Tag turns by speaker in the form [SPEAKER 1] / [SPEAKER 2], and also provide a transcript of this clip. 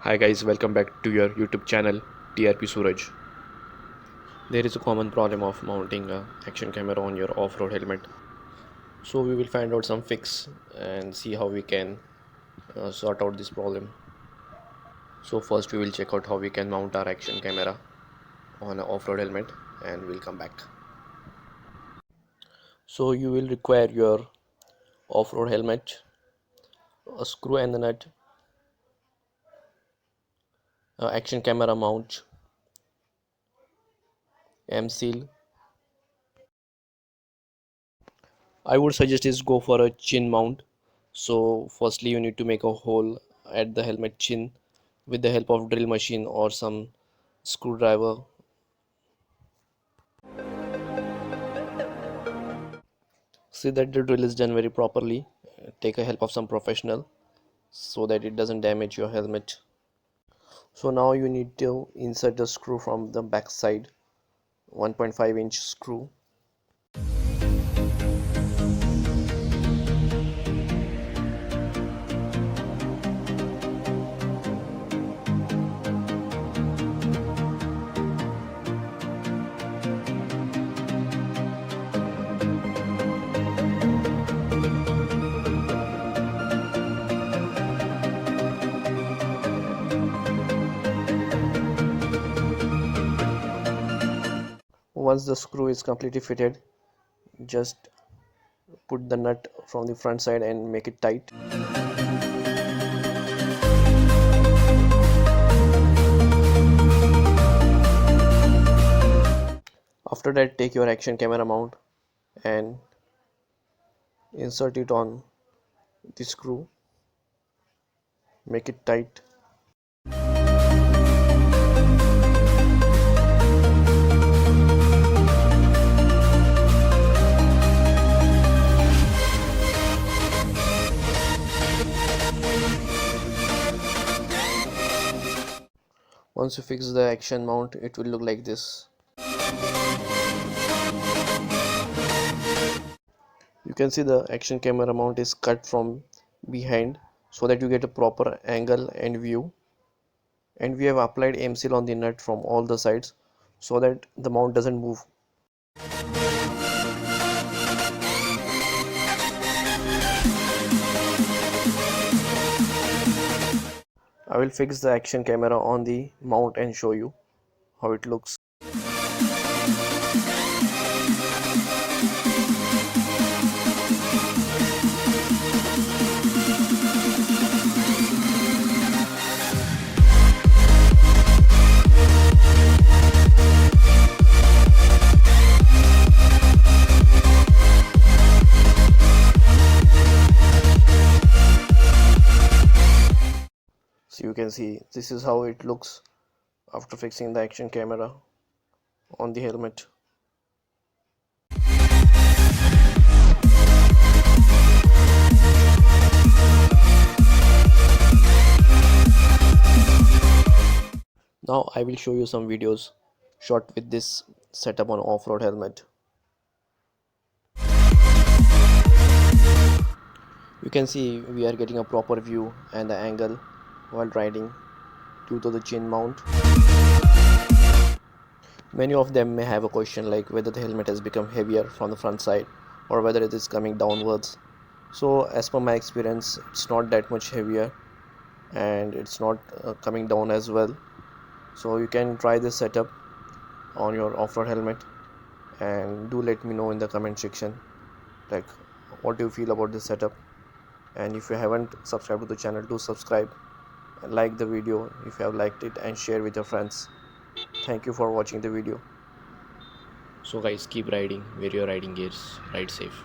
[SPEAKER 1] Hi guys, welcome back to your YouTube channel TRP Suraj. There is a common problem of mounting a action camera on your off-road helmet. So we will find out some fix and see how we can sort out this problem. So first we will check out how we can mount our action camera on an off-road helmet and we'll come back. So you will require your off-road helmet, a screw and a nut, action camera mount, M-seal. I would suggest is go for a chin mount. So firstly you need to make a hole at the helmet chin with the help of drill machine or some screwdriver. See that the drill is done very properly. Take a help of some professional so that it doesn't damage your helmet. So now you need to insert the screw from the back side, 1.5-inch screw. Once the screw is completely fitted, just put the nut from the front side and make it tight. After that, take your action camera mount and insert it on the screw, make it tight. Once you fix the action mount, it will look like this. You can see the action camera mount is cut from behind so that you get a proper angle and view. And we have applied M-seal on the nut from all the sides so that the mount doesn't move. I will fix the action camera on the mount and show you how it looks. So you can see this is how it looks after fixing the action camera on the helmet. Now I will show you some videos shot with this setup on off-road helmet. You can see we are getting a proper view and the angle while riding due to the chin mount. Many of them may have a question like whether the helmet has become heavier from the front side or whether it is coming downwards. So as per my experience, it's not that much heavier and it's not coming down as well. So you can try this setup on your off-road helmet and do let me know in the comment section like what do you feel about this setup. And if you haven't subscribed to the channel, do subscribe and like the video if you have liked it and share with your friends. Thank you for watching the video. So guys, keep riding, wear your riding gears, ride safe.